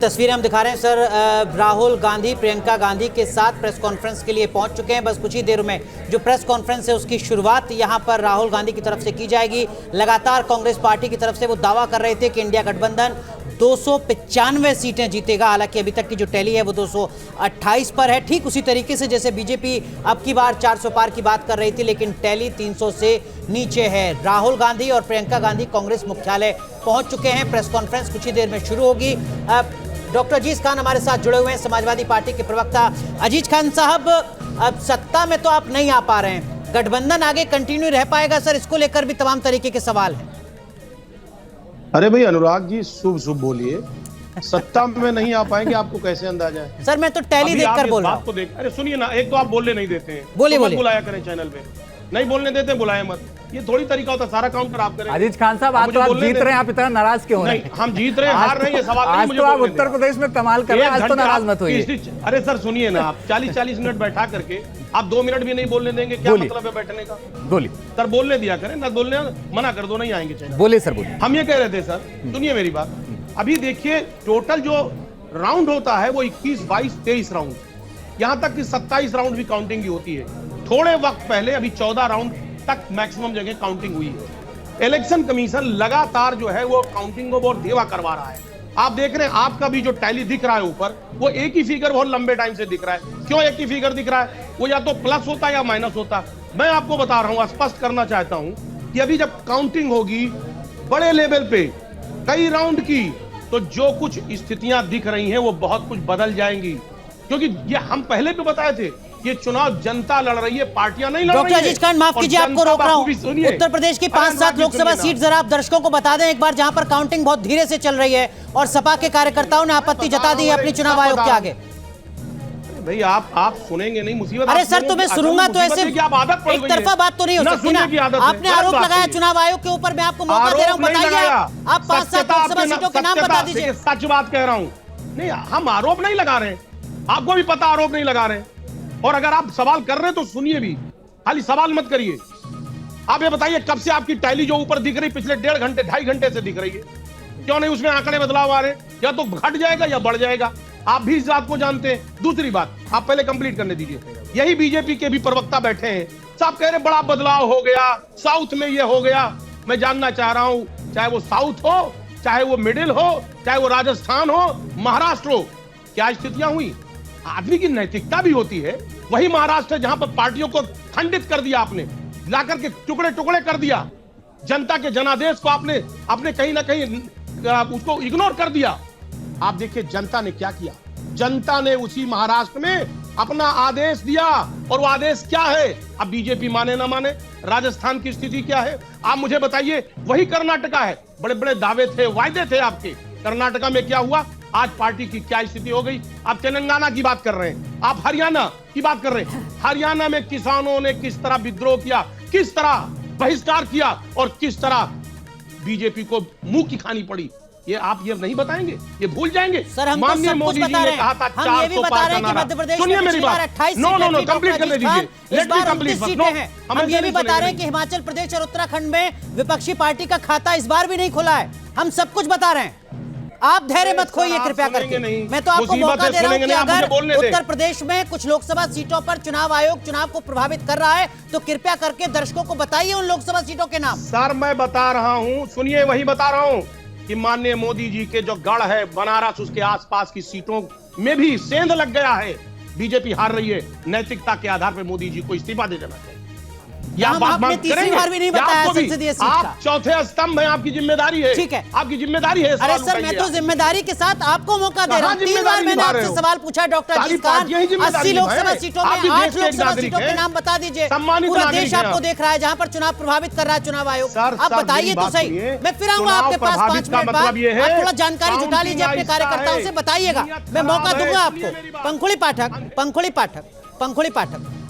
तस्वीरें हम दिखा रहे हैं सर। राहुल गांधी प्रियंका गांधी के साथ प्रेस कॉन्फ्रेंस के लिए पहुंच चुके हैं। बस कुछ ही देर में जो प्रेस कॉन्फ्रेंस है उसकी शुरुआत यहां पर राहुल गांधी की तरफ से की जाएगी। लगातार कांग्रेस पार्टी की तरफ से वो दावा कर रहे थे कि इंडिया गठबंधन 295 सीटें जीतेगा। हालांकि अभी तक की जो टैली है वो 228 पर है, ठीक उसी तरीके से जैसे बीजेपी अब की बार 400 पार की बात कर रही थी, लेकिन टैली 300 से नीचे है। राहुल गांधी और प्रियंका गांधी कांग्रेस मुख्यालय पहुंच चुके हैं। प्रेस कॉन्फ्रेंस कुछ ही देर में शुरू होगी। डॉक्टर अजीज खान हमारे साथ जुड़े हुए हैं, समाजवादी पार्टी के प्रवक्ता। अजीज खान साहब, अब सत्ता में तो आप नहीं आ पा रहे हैं, गठबंधन आगे कंटिन्यू रह पाएगा सर? इसको लेकर भी तमाम तरीके के सवाल हैं। अरे भाई अनुराग जी, शुभ शुभ बोलिए। सत्ता में नहीं आ पाएंगे, आपको कैसे अंदाजा है? सर मैं तो टैली देखकर बोल रहा हूं। अरे सुनिए ना, एक तो आप बोलने नहीं देते हैं, बोलिए तो बोलिए। बुलाया करें चैनल पे, नहीं बोलने देते बुलाए मत। ये थोड़ी तरीका होता है, सारा काउंटर आप करें। अजीज खान साहब, आज तो आप जीत रहे हैं, आप इतना नाराज क्यों हो रहे हैं? हम जीत रहे हैं, हार रहे हैं, ये सवाल नहीं। आज तो आप उत्तर प्रदेश में कमाल कर रहे हैं, आज तो नाराज मत होइए। अरे सर सुनिए ना, आप 40-40 मिनट बैठा करके आप 2 मिनट भी नहीं बोलने देंगे, क्या मतलब है बैठने का? बोलिए सर, बोलने दिया करें ना, बोलने मना कर दो, नहीं आएंगे चैनल। बोलिए सर, बोलिए। हम ये कह रहे थे सर, सुनिए मेरी बात। अभी देखिए, टोटल जो राउंड होता है वो 21, 22, 23 राउंड, यहां तक कि 27 राउंड भी काउंटिंग की होती है। थोड़े वक्त पहले अभी 14 राउंड तक मैक्सिमम जगह काउंटिंग हुई है। इलेक्शन कमीशन लगातार जो है वो काउंटिंग को बहुत धीमा करवा रहा है। आप देख रहे हैं, आपका भी जो टैली दिख रहा है ऊपर, वो एक ही फिगर बहुत लंबे टाइम से दिख रहा है। क्यों एक ही फिगर दिख रहा है? वो या तो प्लस होता है या माइनस होता। मैं आपको बता रहा हूं, स्पष्ट करना चाहता हूं कि अभी जब काउंटिंग होगी बड़े लेवल पे कई राउंड की, तो जो कुछ स्थितियां दिख रही हैं वो बहुत कुछ बदल जाएंगी। क्योंकि ये हम पहले भी बताए थे, ये चुनाव जनता लड़ रही है, पार्टियां नहीं लड़ रही है। डॉक्टर अजीज खान, माफ कीजिए आपको रोक रहा हूं। उत्तर प्रदेश की 5-7 लोकसभा सीट जरा आप दर्शकों को बता दें एक बार, जहां पर काउंटिंग बहुत धीरे से चल रही है और सपा के कार्यकर्ताओं ने आपत्ति जता दी है अपनी चुनाव आयोग के आगे। भाई आप सुनेंगे नहीं, मुसीबत। अरे सर, तो मैं सुनूंगा तो ऐसे एक तरफा बात तो नहीं हो सकती ना। आपने आरोप लगाया चुनाव आयोग के ऊपर, मैं आपको मौका दे रहा हूं, बताइए। आप 5-7 लोकसभा सीटों के नाम बता दीजिए। सच बात कह रहा हूं, नहीं हम आरोप नहीं लगा रहे, आपको भी पता आरोप नहीं लगा रहे। और अगर आप सवाल कर रहे हैं तो सुनिए भी, खाली सवाल मत करिए। आप ये बताइए, कब से आपकी टैली जो ऊपर दिख रही, पिछले 1.5 घंटे 2.5 घंटे से दिख रही है, क्यों नहीं उसमें आंकड़े बदलाव आ रहे? या तो घट जाएगा या बढ़ जाएगा, आप भी इस बात को जानते हैं। दूसरी बात, आप पहले कंप्लीट करने दीजिए। यही बीजेपी के भी प्रवक्ता बैठे हैं, सब कह रहे बड़ा बदलाव हो गया, साउथ में ये हो गया। मैं जानना चाह रहा हूं, चाहे वो साउथ हो, चाहे वो मिडिल हो, चाहे वो राजस्थान हो, महाराष्ट्र हो, क्या स्थितियां हुई? आदमी की नैतिकता भी होती है। वही महाराष्ट्र है जहां पर पार्टियों को खंडित कर दिया आपने, लाकर के टुकड़े टुकड़े कर दिया। जनता के जनादेश को आपने कहीं ना कहीं उसको इग्नोर कर दिया। आप देखिए जनता ने क्या किया। जनता ने उसी महाराष्ट्र में अपना आदेश दिया, और वो आदेश क्या है? अब बीजेपी माने ना माने, राजस्थान की स्थिति क्या है आप मुझे बताइए। वही कर्नाटका है, बड़े बड़े दावे थे, वायदे थे आपके। कर्नाटका में क्या हुआ? आज पार्टी की क्या स्थिति हो गई? आप तेलंगाना की बात कर रहे हैं, आप हरियाणा की बात कर रहे हैं। हरियाणा में किसानों ने किस तरह विद्रोह किया, किस तरह बहिष्कार किया, और किस तरह बीजेपी को मुंह की खानी पड़ी, ये आप ये नहीं बताएंगे? ये भूल जाएंगे? सर हम तो सब कुछ बता रहे हैं। हम ये भी बता रहे हैं कि मध्य प्रदेश में पिछली बार 28 नो कंप्लीट करने दीजिए। इस बार 29 सीटें हैं। हम ये भी बता रहे हैं कि हिमाचल प्रदेश और उत्तराखंड में विपक्षी पार्टी का खाता इस बार भी नहीं खुला है। हम सब कुछ बता रहे हैं, आप धैर्य मत खोइए कृपया करके। मैं तो आपको मौका दे रहा हूं कि अगर उत्तर प्रदेश में कुछ लोकसभा सीटों पर चुनाव आयोग चुनाव को प्रभावित कर रहा है तो कृपया करके दर्शकों को बताइए उन लोकसभा सीटों के नाम। सर मैं बता रहा हूं, सुनिए, वही बता रहा हूं कि माननीय मोदी जी के जो गढ़ है बनारस, उसके आसपास की सीटों में भी सेंध लग गया है। बीजेपी हार रही है। नैतिकता के आधार पर मोदी जी को इस्तीफा दे देना चाहिए। आपने तीसरी बार भी नहीं बताया संसदीय सीट का। आप चौथे स्तंभ है, आपकी जिम्मेदारी है। ठीक है, आपकी जिम्मेदारी है। अरे सर, मैं तो जिम्मेदारी के साथ आपको मौका दे रहा हूं। 3 बार मैंने आपसे सवाल पूछा डॉक्टर अजीज खान। 80 लोकसभा सीटों में 8 लोकसभा सीटों के नाम बता दीजिए। पूरा देश आपको देख रहा है, जहां पर चुनाव प्रभावित कर रहा है चुनाव आयोग। आप बताइए तो सही। मैं फिर आऊंगा आपके पास 5 मिनट बाद। आप थोड़ा जानकारी जुटा लीजिए अपने कार्यकर्ताओं से, बताइएगा। मैं मौका दूंगा आपको। पंखुड़ी पाठक